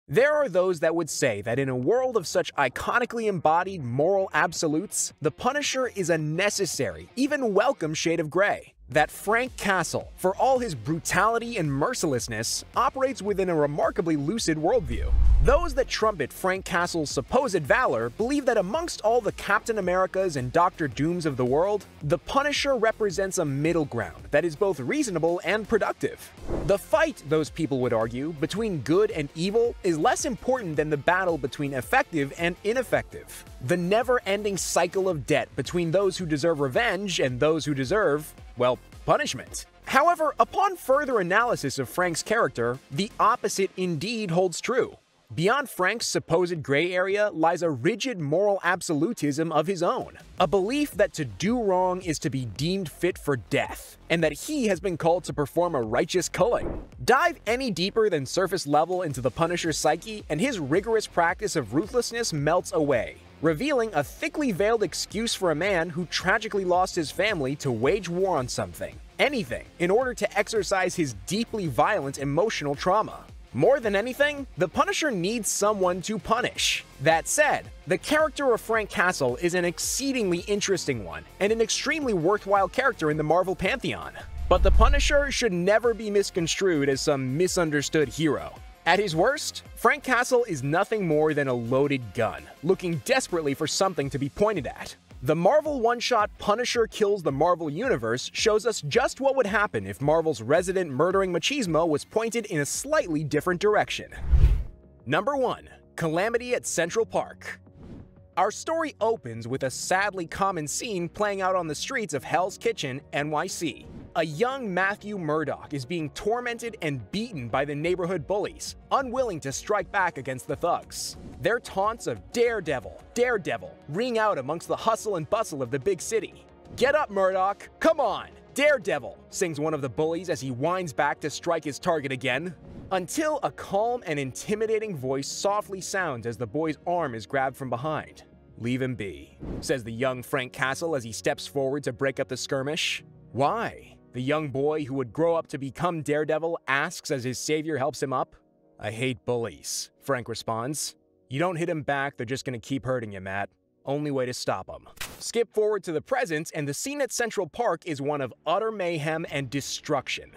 There are those that would say that in a world of such iconically embodied moral absolutes, the Punisher is a necessary, even welcome shade of gray. That Frank Castle, for all his brutality and mercilessness, operates within a remarkably lucid worldview. Those that trumpet Frank Castle's supposed valor believe that amongst all the Captain Americas and Doctor Dooms of the world, the Punisher represents a middle ground that is both reasonable and productive. The fight, those people would argue, between good and evil is less important than the battle between effective and ineffective. The never-ending cycle of debt between those who deserve revenge and those who deserve, well, punishment. However, upon further analysis of Frank's character, the opposite indeed holds true. Beyond Frank's supposed gray area lies a rigid moral absolutism of his own, a belief that to do wrong is to be deemed fit for death, and that he has been called to perform a righteous culling. Dive any deeper than surface level into the Punisher's psyche, and his rigorous practice of ruthlessness melts away, revealing a thickly veiled excuse for a man who tragically lost his family to wage war on something, anything, in order to exercise his deeply violent emotional trauma. More than anything, the Punisher needs someone to punish. That said, the character of Frank Castle is an exceedingly interesting one, and an extremely worthwhile character in the Marvel pantheon. But the Punisher should never be misconstrued as some misunderstood hero. At his worst, Frank Castle is nothing more than a loaded gun, looking desperately for something to be pointed at. The Marvel one-shot Punisher Kills the Marvel Universe shows us just what would happen if Marvel's resident murdering machismo was pointed in a slightly different direction. Number 1. Calamity at Central Park. Our story opens with a sadly common scene playing out on the streets of Hell's Kitchen, NYC. A young Matthew Murdock is being tormented and beaten by the neighborhood bullies, unwilling to strike back against the thugs. Their taunts of "Daredevil, Daredevil" ring out amongst the hustle and bustle of the big city. "Get up, Murdock! Come on! Daredevil!" sings one of the bullies as he winds back to strike his target again. Until a calm and intimidating voice softly sounds as the boy's arm is grabbed from behind. "Leave him be," says the young Frank Castle as he steps forward to break up the skirmish. "Why?" the young boy who would grow up to become Daredevil asks as his savior helps him up. "I hate bullies," Frank responds. "You don't hit him back, they're just gonna keep hurting you, Matt. Only way to stop them." Skip forward to the present, and the scene at Central Park is one of utter mayhem and destruction.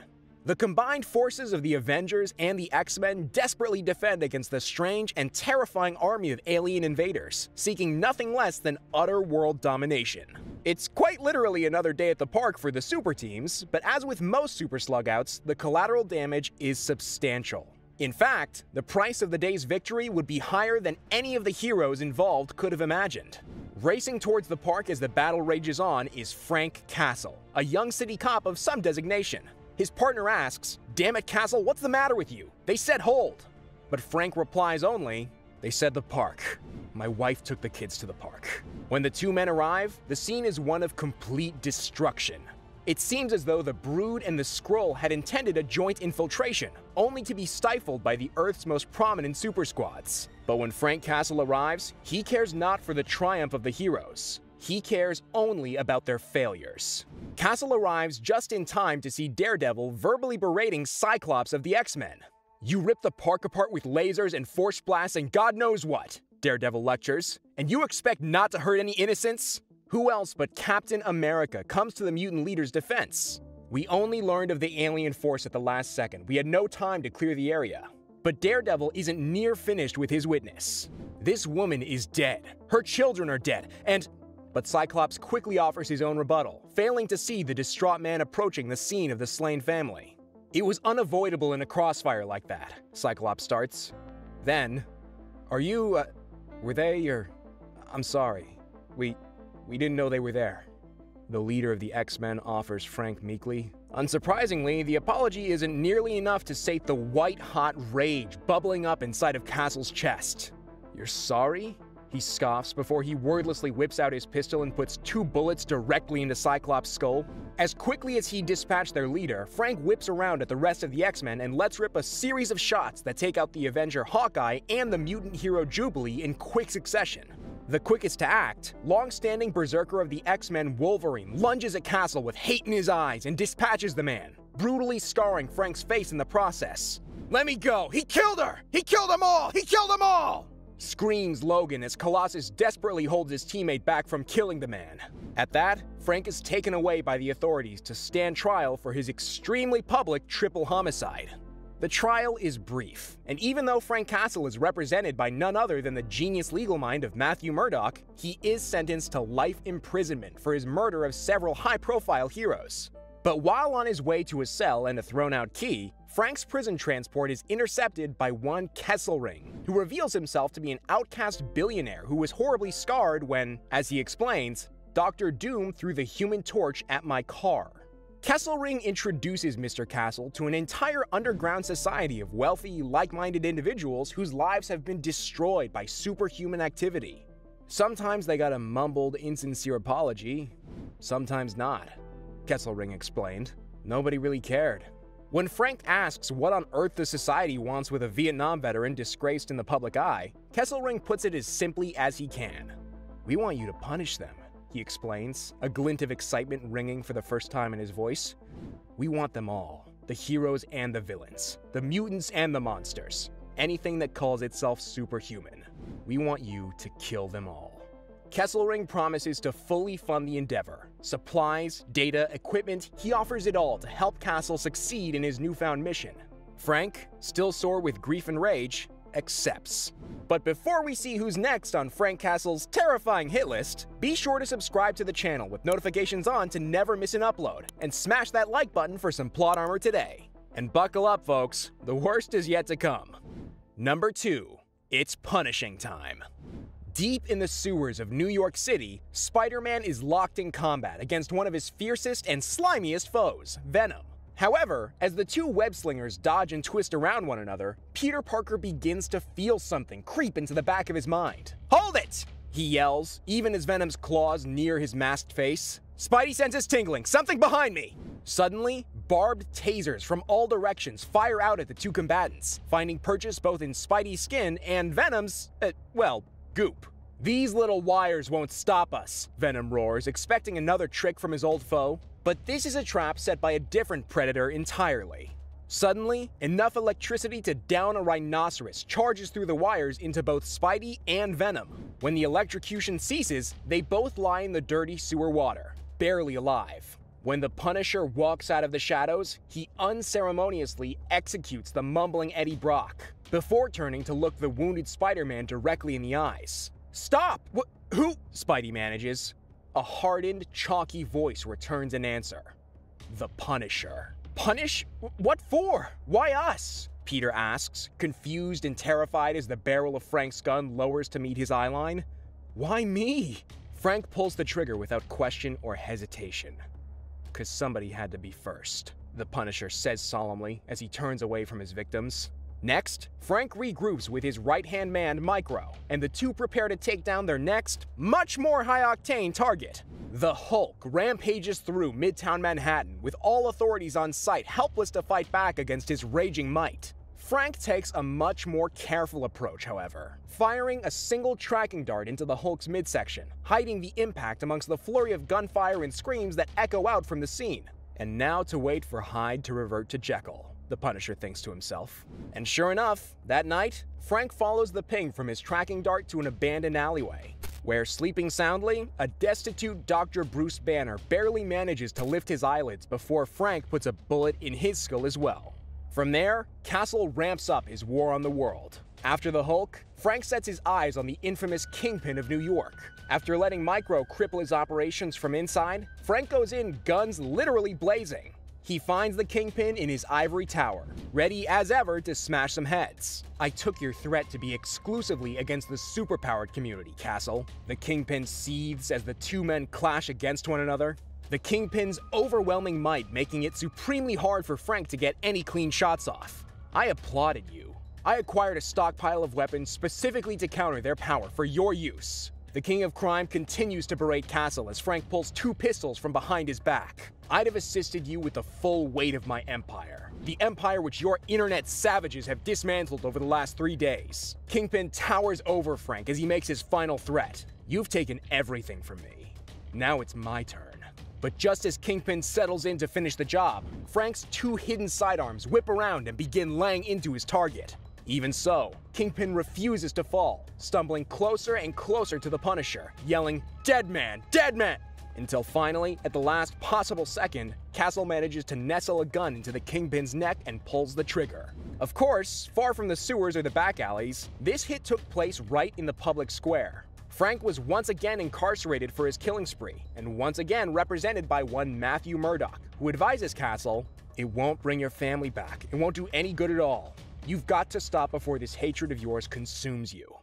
The combined forces of the Avengers and the X-Men desperately defend against the strange and terrifying army of alien invaders, seeking nothing less than utter world domination. It's quite literally another day at the park for the super teams, but as with most super slugouts, the collateral damage is substantial. In fact, the price of the day's victory would be higher than any of the heroes involved could have imagined. Racing towards the park as the battle rages on is Frank Castle, a young city cop of some designation. His partner asks, "Damn it, Castle, what's the matter with you? They said hold." But Frank replies only, "They said the park. My wife took the kids to the park." When the two men arrive, the scene is one of complete destruction. It seems as though the Brood and the Skrull had intended a joint infiltration, only to be stifled by the Earth's most prominent super squads. But when Frank Castle arrives, he cares not for the triumph of the heroes. He cares only about their failures. Castle arrives just in time to see Daredevil verbally berating Cyclops of the X-Men. "You ripped the park apart with lasers and force blasts and God knows what," Daredevil lectures. "And you expect not to hurt any innocents?" Who else but Captain America comes to the mutant leader's defense? "We only learned of the alien force at the last second. We had no time to clear the area." But Daredevil isn't near finished with his witness. "This woman is dead. Her children are dead, and..." But Cyclops quickly offers his own rebuttal, failing to see the distraught man approaching the scene of the slain family. "It was unavoidable in a crossfire like that," Cyclops starts. Then, were they, or... I'm sorry. We didn't know they were there," the leader of the X-Men offers Frank meekly. Unsurprisingly, the apology isn't nearly enough to sate the white-hot rage bubbling up inside of Castle's chest. "You're sorry?" he scoffs before he wordlessly whips out his pistol and puts 2 bullets directly into Cyclops' skull. As quickly as he dispatched their leader, Frank whips around at the rest of the X-Men and lets rip a series of shots that take out the Avenger Hawkeye and the mutant hero Jubilee in quick succession. The quickest to act, long-standing berserker of the X-Men Wolverine lunges at Castle with hate in his eyes and dispatches the man, brutally scarring Frank's face in the process. Let me go! He killed her! He killed them all! He killed them all! Screams Logan as Colossus desperately holds his teammate back from killing the man. At that, Frank is taken away by the authorities to stand trial for his extremely public triple homicide. The trial is brief, and even though Frank Castle is represented by none other than the genius legal mind of Matthew Murdock, he is sentenced to life imprisonment for his murder of several high-profile heroes. But while on his way to his cell and a thrown-out key, Frank's prison transport is intercepted by one Kesselring, who reveals himself to be an outcast billionaire who was horribly scarred when, as he explains, Dr. Doom threw the Human Torch at my car. Kesselring introduces Mr. Castle to an entire underground society of wealthy, like-minded individuals whose lives have been destroyed by superhuman activity. Sometimes they got a mumbled, insincere apology, sometimes not, Kesselring explained. Nobody really cared. When Frank asks what on earth the society wants with a Vietnam veteran disgraced in the public eye, Kesselring puts it as simply as he can. We want you to punish them, he explains, a glint of excitement ringing for the first time in his voice. We want them all, the heroes and the villains, the mutants and the monsters, anything that calls itself superhuman. We want you to kill them all. Kesselring promises to fully fund the endeavor. Supplies, data, equipment, he offers it all to help Castle succeed in his newfound mission. Frank, still sore with grief and rage, accepts. But before we see who's next on Frank Castle's terrifying hit list, be sure to subscribe to the channel with notifications on to never miss an upload, and smash that like button for some plot armor today. And buckle up, folks, the worst is yet to come. Number 2, it's punishing time. Deep in the sewers of New York City, Spider-Man is locked in combat against one of his fiercest and slimiest foes, Venom. However, as the two web-slingers dodge and twist around one another, Peter Parker begins to feel something creep into the back of his mind. "Hold it!" he yells, even as Venom's claws near his masked face. Spidey senses tingling, something behind me! Suddenly, barbed tasers from all directions fire out at the two combatants, finding purchase both in Spidey's skin and Venom's, goop. These little wires won't stop us, Venom roars, expecting another trick from his old foe. But this is a trap set by a different predator entirely. Suddenly, enough electricity to down a rhinoceros charges through the wires into both Spidey and Venom. When the electrocution ceases, they both lie in the dirty sewer water, barely alive. When the Punisher walks out of the shadows, he unceremoniously executes the mumbling Eddie Brock, before turning to look the wounded Spider-Man directly in the eyes. "Stop! Who?" Spidey manages. A hardened, chalky voice returns an answer. The Punisher. Punish? What for? Why us? Peter asks, confused and terrified as the barrel of Frank's gun lowers to meet his eyeline. Why me? Frank pulls the trigger without question or hesitation. 'Cause somebody had to be first, the Punisher says solemnly as he turns away from his victims. Next, Frank regroups with his right-hand man, Micro, and the two prepare to take down their next, much more high-octane target. The Hulk rampages through Midtown Manhattan with all authorities on site helpless to fight back against his raging might. Frank takes a much more careful approach, however, firing a single tracking dart into the Hulk's midsection, hiding the impact amongst the flurry of gunfire and screams that echo out from the scene. And now to wait for Hyde to revert to Jekyll, the Punisher thinks to himself. And sure enough, that night, Frank follows the ping from his tracking dart to an abandoned alleyway, where, sleeping soundly, a destitute Dr. Bruce Banner barely manages to lift his eyelids before Frank puts a bullet in his skull as well. From there, Castle ramps up his war on the world. After the Hulk, Frank sets his eyes on the infamous Kingpin of New York. After letting Micro cripple his operations from inside, Frank goes in guns literally blazing. He finds the Kingpin in his ivory tower, ready as ever to smash some heads. I took your threat to be exclusively against the superpowered community, Castle. The Kingpin seethes as the two men clash against one another, the Kingpin's overwhelming might making it supremely hard for Frank to get any clean shots off. I applauded you. I acquired a stockpile of weapons specifically to counter their power for your use. The King of Crime continues to berate Castle as Frank pulls two pistols from behind his back. I'd have assisted you with the full weight of my empire. The empire which your internet savages have dismantled over the last 3 days. Kingpin towers over Frank as he makes his final threat. You've taken everything from me. Now it's my turn. But just as Kingpin settles in to finish the job, Frank's two hidden sidearms whip around and begin laying into his target. Even so, Kingpin refuses to fall, stumbling closer and closer to the Punisher, yelling, "Dead man! Dead man!" Until finally, at the last possible second, Castle manages to nestle a gun into the Kingpin's neck and pulls the trigger. Of course, far from the sewers or the back alleys, this hit took place right in the public square. Frank was once again incarcerated for his killing spree, and once again represented by one Matthew Murdock, who advises Castle, "It won't bring your family back. It won't do any good at all. You've got to stop before this hatred of yours consumes you."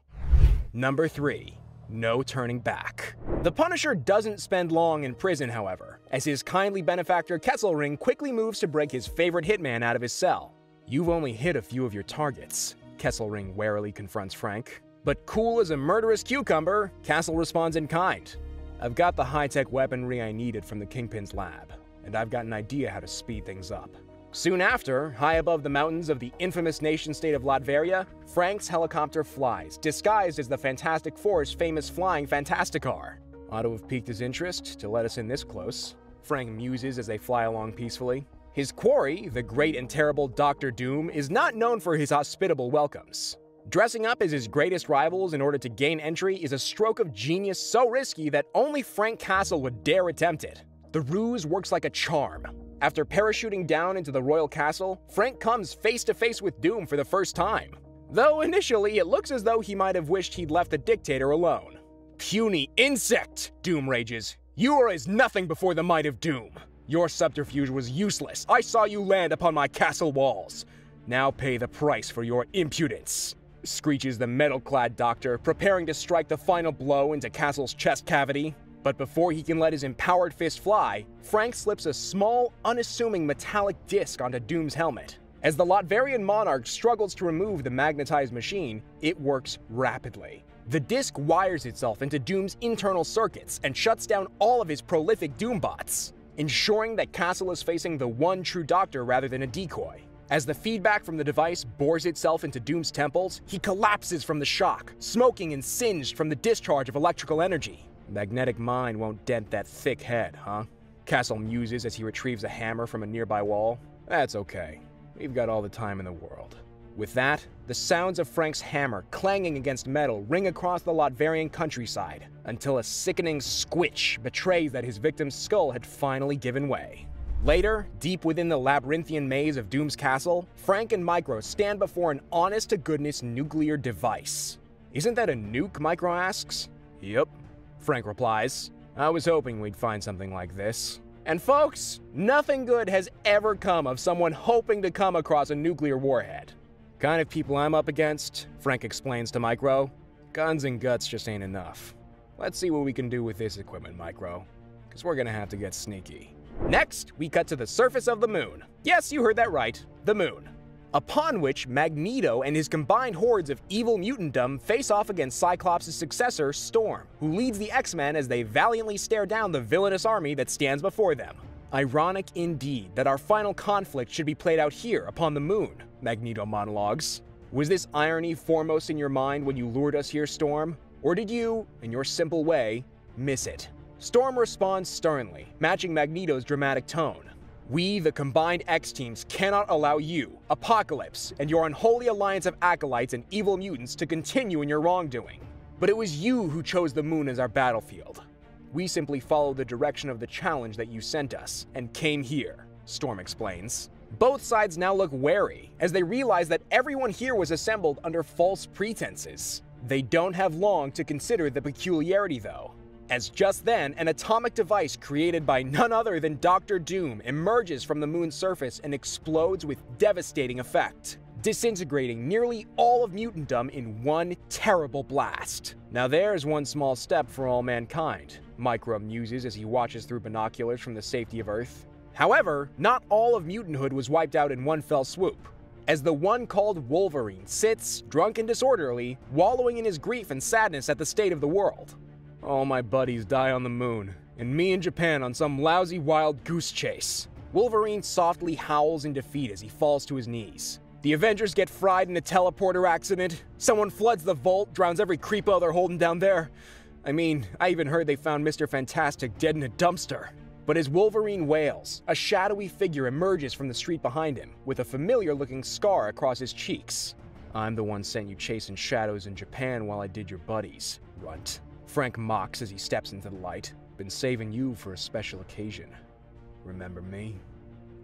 Number 3. No turning back. The Punisher doesn't spend long in prison, however, as his kindly benefactor Kesselring quickly moves to break his favorite hitman out of his cell. "You've only hit a few of your targets," Kesselring warily confronts Frank. But cool as a murderous cucumber, Castle responds in kind. "I've got the high-tech weaponry I needed from the Kingpin's lab, and I've got an idea how to speed things up." Soon after, high above the mountains of the infamous nation-state of Latveria, Frank's helicopter flies, disguised as the Fantastic Four's famous flying Fantasticar. "Ought to have piqued his interest to let us in this close," Frank muses as they fly along peacefully. His quarry, the great and terrible Dr. Doom, is not known for his hospitable welcomes. Dressing up as his greatest rivals in order to gain entry is a stroke of genius so risky that only Frank Castle would dare attempt it. The ruse works like a charm. After parachuting down into the royal castle, Frank comes face to face with Doom for the first time. Though initially, it looks as though he might have wished he'd left the dictator alone. "Puny insect!" Doom rages. "You are as nothing before the might of Doom. Your subterfuge was useless. I saw you land upon my castle walls. Now pay the price for your impudence," screeches the metal-clad doctor, preparing to strike the final blow into Castle's chest cavity. But before he can let his empowered fist fly, Frank slips a small, unassuming metallic disc onto Doom's helmet. As the Latverian monarch struggles to remove the magnetized machine, it works rapidly. The disc wires itself into Doom's internal circuits and shuts down all of his prolific Doombots, ensuring that Castle is facing the one true doctor rather than a decoy. As the feedback from the device bores itself into Doom's temples, he collapses from the shock, smoking and singed from the discharge of electrical energy. "Magnetic mine won't dent that thick head, huh?" Castle muses as he retrieves a hammer from a nearby wall. "That's okay. We've got all the time in the world." With that, the sounds of Frank's hammer clanging against metal ring across the Latverian countryside, until a sickening squitch betrays that his victim's skull had finally given way. Later, deep within the labyrinthian maze of Doom's castle, Frank and Micro stand before an honest-to-goodness nuclear device. "Isn't that a nuke?" Micro asks. "Yep," Frank replies. "I was hoping we'd find something like this." And folks, nothing good has ever come of someone hoping to come across a nuclear warhead. "Kind of people I'm up against," Frank explains to Micro. "Guns and guts just ain't enough. Let's see what we can do with this equipment, Micro, because we're gonna have to get sneaky." Next, we cut to the surface of the moon. Yes, you heard that right, the moon. Upon which Magneto and his combined hordes of evil mutantdom face off against Cyclops' successor, Storm, who leads the X-Men as they valiantly stare down the villainous army that stands before them. "Ironic indeed that our final conflict should be played out here upon the moon," Magneto monologues. "Was this irony foremost in your mind when you lured us here, Storm? Or did you, in your simple way, miss it?" Storm responds sternly, matching Magneto's dramatic tone. "We, the combined X-teams, cannot allow you, Apocalypse, and your unholy alliance of acolytes and evil mutants to continue in your wrongdoing. But it was you who chose the moon as our battlefield. We simply followed the direction of the challenge that you sent us, and came here," Storm explains. Both sides now look wary, as they realize that everyone here was assembled under false pretenses. They don't have long to consider the peculiarity, though, as just then, an atomic device created by none other than Dr. Doom emerges from the moon's surface and explodes with devastating effect, disintegrating nearly all of mutantdom in one terrible blast. "Now there's one small step for all mankind," Micro muses as he watches through binoculars from the safety of Earth. However, not all of mutanthood was wiped out in one fell swoop, as the one called Wolverine sits, drunk and disorderly, wallowing in his grief and sadness at the state of the world. "All my buddies die on the moon, and me in Japan on some lousy wild goose chase." Wolverine softly howls in defeat as he falls to his knees. "The Avengers get fried in a teleporter accident. Someone floods the vault, drowns every creepo they're holding down there. I mean, I even heard they found Mr. Fantastic dead in a dumpster." But as Wolverine wails, a shadowy figure emerges from the street behind him, with a familiar-looking scar across his cheeks. "I'm the one sent you chasing shadows in Japan while I did your buddies, runt." Frank mocks as he steps into the light. "Been saving you for a special occasion. Remember me?"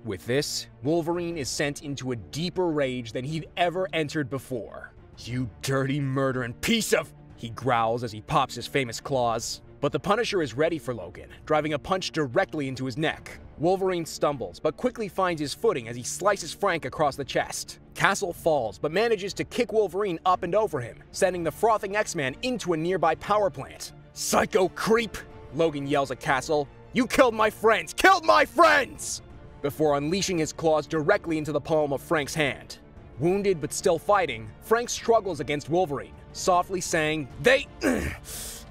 With this, Wolverine is sent into a deeper rage than he'd ever entered before. "You dirty, murdering piece of..." he growls as he pops his famous claws. But the Punisher is ready for Logan, driving a punch directly into his neck. Wolverine stumbles, but quickly finds his footing as he slices Frank across the chest. Castle falls, but manages to kick Wolverine up and over him, sending the frothing X-Man into a nearby power plant. "Psycho creep!" Logan yells at Castle. "You killed my friends! Killed my friends!" Before unleashing his claws directly into the palm of Frank's hand. Wounded but still fighting, Frank struggles against Wolverine, softly saying, "They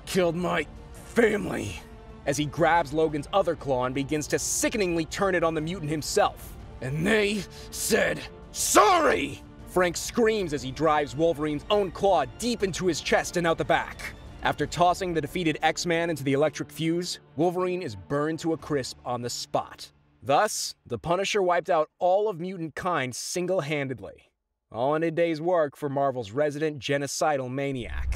killed my family," as he grabs Logan's other claw and begins to sickeningly turn it on the mutant himself. "And they said sorry!" Frank screams as he drives Wolverine's own claw deep into his chest and out the back. After tossing the defeated X-Man into the electric fuse, Wolverine is burned to a crisp on the spot. Thus, the Punisher wiped out all of mutant kind single-handedly. All in a day's work for Marvel's resident genocidal maniac.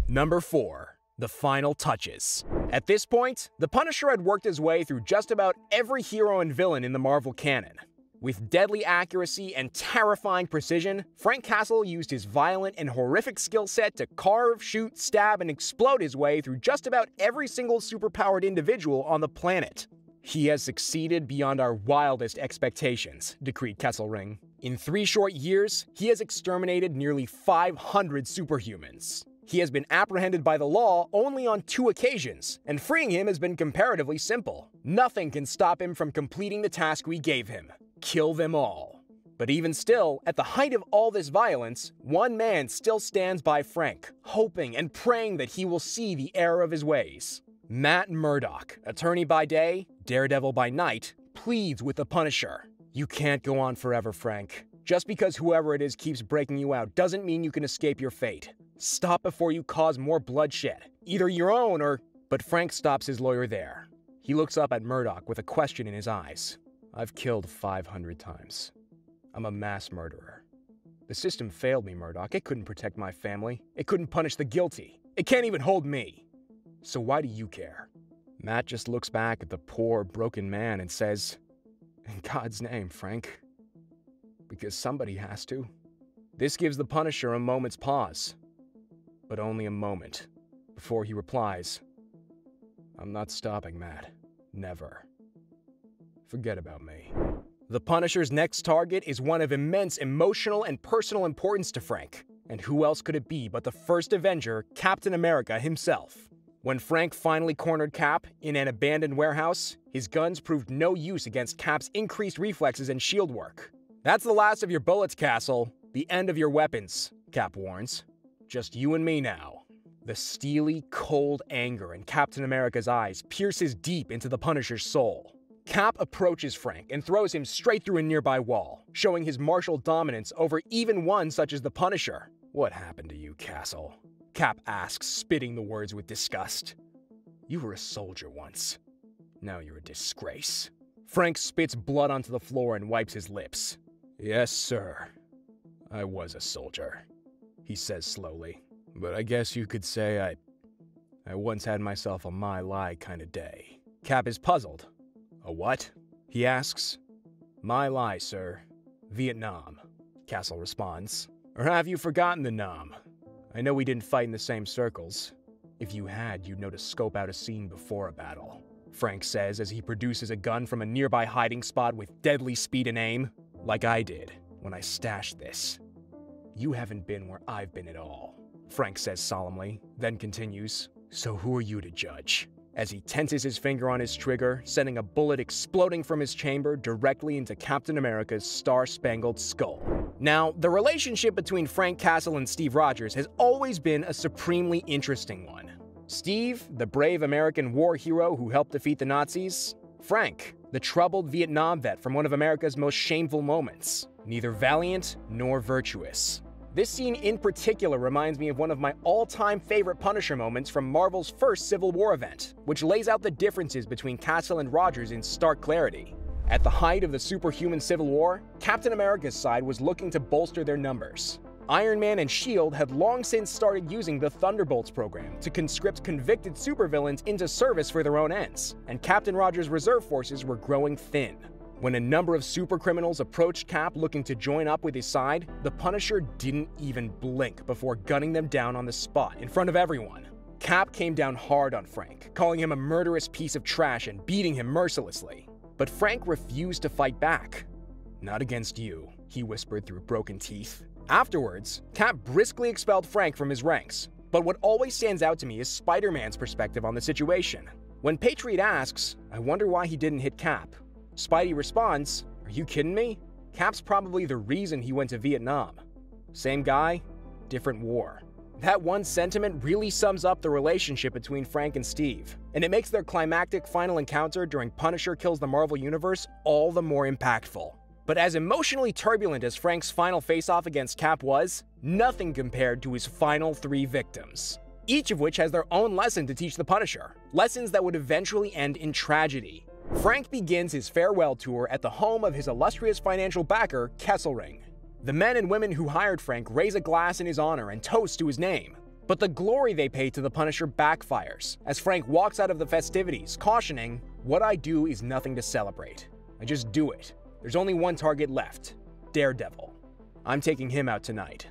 Number 4. The final touches. At this point, the Punisher had worked his way through just about every hero and villain in the Marvel canon. With deadly accuracy and terrifying precision, Frank Castle used his violent and horrific skill set to carve, shoot, stab, and explode his way through just about every single superpowered individual on the planet. "He has succeeded beyond our wildest expectations," decreed Kesselring. "In 3 short years, he has exterminated nearly 500 superhumans. He has been apprehended by the law only on 2 occasions, and freeing him has been comparatively simple. Nothing can stop him from completing the task we gave him: kill them all." But even still, at the height of all this violence, one man still stands by Frank, hoping and praying that he will see the error of his ways. Matt Murdock, attorney by day, daredevil by night, pleads with the Punisher. "You can't go on forever, Frank. Just because whoever it is keeps breaking you out doesn't mean you can escape your fate. Stop before you cause more bloodshed, either your own or..." But Frank stops his lawyer there. He looks up at Murdock with a question in his eyes. "I've killed 500 times. I'm a mass murderer. The system failed me, Murdock. It couldn't protect my family. It couldn't punish the guilty. It can't even hold me. So why do you care?" Matt just looks back at the poor, broken man and says, "In God's name, Frank. Because somebody has to." This gives the Punisher a moment's pause. But only a moment, before he replies, "I'm not stopping, Matt. Never. Forget about me." The Punisher's next target is one of immense emotional and personal importance to Frank. And who else could it be but the first Avenger, Captain America himself? When Frank finally cornered Cap in an abandoned warehouse, his guns proved no use against Cap's increased reflexes and shield work. "That's the last of your bullets, Castle. The end of your weapons," Cap warns. "Just you and me now." The steely, cold anger in Captain America's eyes pierces deep into the Punisher's soul. Cap approaches Frank and throws him straight through a nearby wall, showing his martial dominance over even one such as the Punisher. "What happened to you, Castle?" Cap asks, spitting the words with disgust. "You were a soldier once. Now you're a disgrace." Frank spits blood onto the floor and wipes his lips. "Yes, sir. I was a soldier," he says slowly. "But I guess you could say I once had myself a my lai kind of day." Cap is puzzled. "A what?" he asks. "My lai, sir. Vietnam," Castle responds. "Or have you forgotten the Nam? I know we didn't fight in the same circles. If you had, you'd know to scope out a scene before a battle," Frank says as he produces a gun from a nearby hiding spot with deadly speed and aim. "Like I did when I stashed this. You haven't been where I've been at all," Frank says solemnly, then continues, "So who are you to judge?" As he tenses his finger on his trigger, sending a bullet exploding from his chamber directly into Captain America's star-spangled skull. Now, the relationship between Frank Castle and Steve Rogers has always been a supremely interesting one. Steve, the brave American war hero who helped defeat the Nazis. Frank, the troubled Vietnam vet from one of America's most shameful moments. Neither valiant nor virtuous. This scene in particular reminds me of one of my all-time favorite Punisher moments from Marvel's first Civil War event, which lays out the differences between Castle and Rogers in stark clarity. At the height of the superhuman Civil War, Captain America's side was looking to bolster their numbers. Iron Man and S.H.I.E.L.D. had long since started using the Thunderbolts program to conscript convicted supervillains into service for their own ends, and Captain Rogers' reserve forces were growing thin. When a number of supercriminals approached Cap looking to join up with his side, the Punisher didn't even blink before gunning them down on the spot in front of everyone. Cap came down hard on Frank, calling him a murderous piece of trash and beating him mercilessly. But Frank refused to fight back. "Not against you," he whispered through broken teeth. Afterwards, Cap briskly expelled Frank from his ranks. But what always stands out to me is Spider-Man's perspective on the situation. When Patriot asks, "I wonder why he didn't hit Cap," Spidey responds, "Are you kidding me? Cap's probably the reason he went to Vietnam. Same guy, different war." That one sentiment really sums up the relationship between Frank and Steve, and it makes their climactic final encounter during Punisher Kills the Marvel Universe all the more impactful. But as emotionally turbulent as Frank's final face-off against Cap was, nothing compared to his final 3 victims, each of which has their own lesson to teach the Punisher, lessons that would eventually end in tragedy. Frank begins his farewell tour at the home of his illustrious financial backer, Kesselring. The men and women who hired Frank raise a glass in his honor and toast to his name. But the glory they pay to the Punisher backfires, as Frank walks out of the festivities, cautioning, "What I do is nothing to celebrate. I just do it. There's only one target left, Daredevil. I'm taking him out tonight.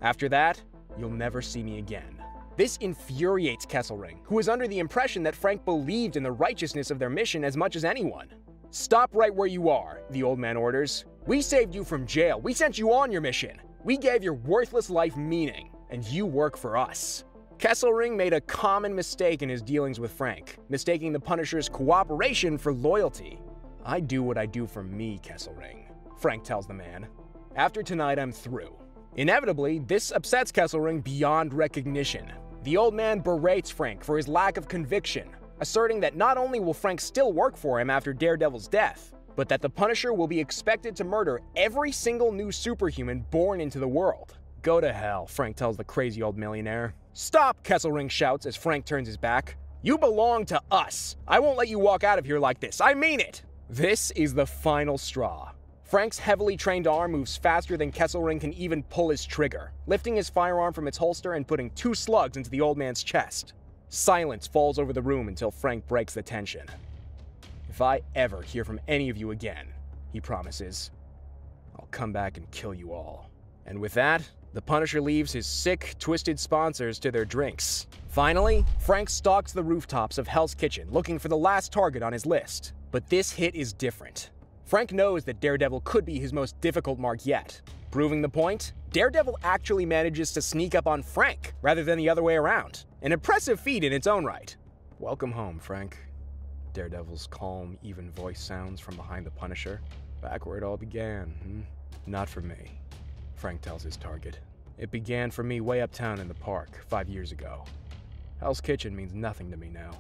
After that, you'll never see me again." This infuriates Kesselring, who is under the impression that Frank believed in the righteousness of their mission as much as anyone. "Stop right where you are," the old man orders. "We saved you from jail. We sent you on your mission. We gave your worthless life meaning, and you work for us." Kesselring made a common mistake in his dealings with Frank, mistaking the Punisher's cooperation for loyalty. "I do what I do for me, Kesselring," Frank tells the man. "After tonight, I'm through." Inevitably, this upsets Kesselring beyond recognition. The old man berates Frank for his lack of conviction, asserting that not only will Frank still work for him after Daredevil's death, but that the Punisher will be expected to murder every single new superhuman born into the world. "Go to hell," Frank tells the crazy old millionaire. "Stop," Kesselring shouts as Frank turns his back. "You belong to us. I won't let you walk out of here like this. I mean it." This is the final straw. Frank's heavily trained arm moves faster than Kesselring can even pull his trigger, lifting his firearm from its holster and putting 2 slugs into the old man's chest. Silence falls over the room until Frank breaks the tension. "If I ever hear from any of you again," he promises, "I'll come back and kill you all." And with that, the Punisher leaves his sick, twisted sponsors to their drinks. Finally, Frank stalks the rooftops of Hell's Kitchen looking for the last target on his list. But this hit is different. Frank knows that Daredevil could be his most difficult mark yet. Proving the point, Daredevil actually manages to sneak up on Frank rather than the other way around. An impressive feat in its own right. "Welcome home, Frank." Daredevil's calm, even voice sounds from behind the Punisher. "Back where it all began, Not for me," Frank tells his target. "It began for me way uptown in the park 5 years ago. Hell's Kitchen means nothing to me now."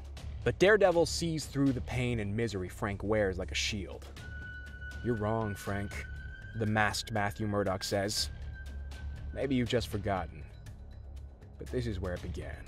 But Daredevil sees through the pain and misery Frank wears like a shield. "You're wrong, Frank," the masked Matthew Murdock says. "Maybe you've just forgotten. But this is where it began."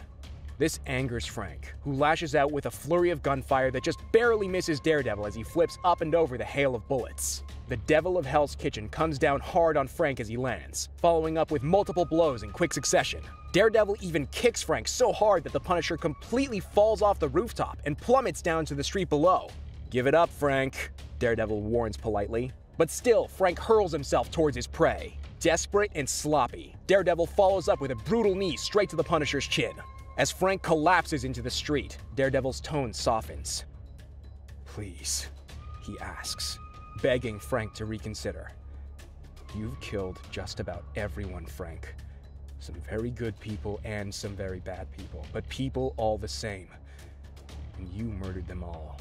This angers Frank, who lashes out with a flurry of gunfire that just barely misses Daredevil as he flips up and over the hail of bullets. The Devil of Hell's Kitchen comes down hard on Frank as he lands, following up with multiple blows in quick succession. Daredevil even kicks Frank so hard that the Punisher completely falls off the rooftop and plummets down to the street below. "Give it up, Frank," Daredevil warns politely. But still, Frank hurls himself towards his prey. Desperate and sloppy, Daredevil follows up with a brutal knee straight to the Punisher's chin. As Frank collapses into the street, Daredevil's tone softens. "Please," he asks, begging Frank to reconsider. "You've killed just about everyone, Frank. Some very good people and some very bad people, but people all the same. And you murdered them all."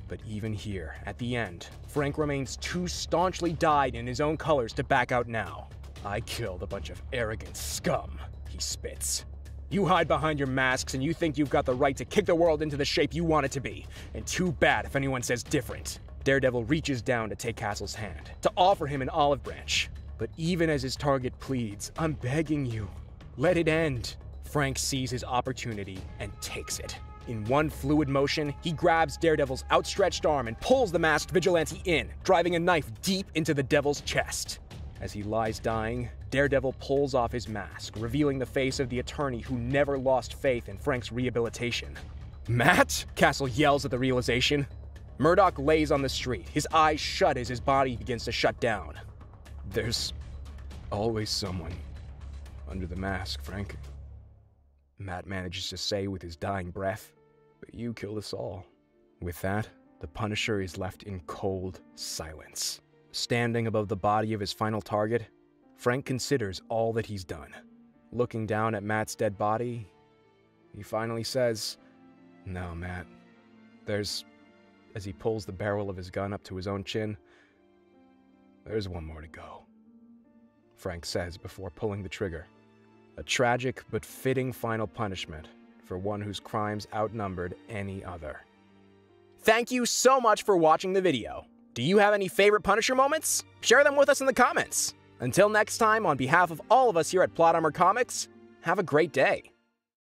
But even here, at the end, Frank remains too staunchly dyed in his own colors to back out now. "I killed a bunch of arrogant scum," he spits. "You hide behind your masks and you think you've got the right to kick the world into the shape you want it to be. And too bad if anyone says different." Daredevil reaches down to take Castle's hand, to offer him an olive branch. But even as his target pleads, "I'm begging you, let it end," Frank sees his opportunity and takes it. In one fluid motion, he grabs Daredevil's outstretched arm and pulls the masked vigilante in, driving a knife deep into the Devil's chest. As he lies dying, Daredevil pulls off his mask, revealing the face of the attorney who never lost faith in Frank's rehabilitation. "Matt?" Castle yells at the realization. Murdock lays on the street, his eyes shut as his body begins to shut down. "There's always someone under the mask, Frank," Matt manages to say with his dying breath. "But you killed us all." With that, the Punisher is left in cold silence. Standing above the body of his final target, Frank considers all that he's done. Looking down at Matt's dead body, he finally says, "No, Matt, as he pulls the barrel of his gun up to his own chin, "there's one more to go," Frank says before pulling the trigger. A tragic but fitting final punishment for one whose crimes outnumbered any other. Thank you so much for watching the video. Do you have any favorite Punisher moments? Share them with us in the comments. Until next time, on behalf of all of us here at Plot Armor Comics, have a great day.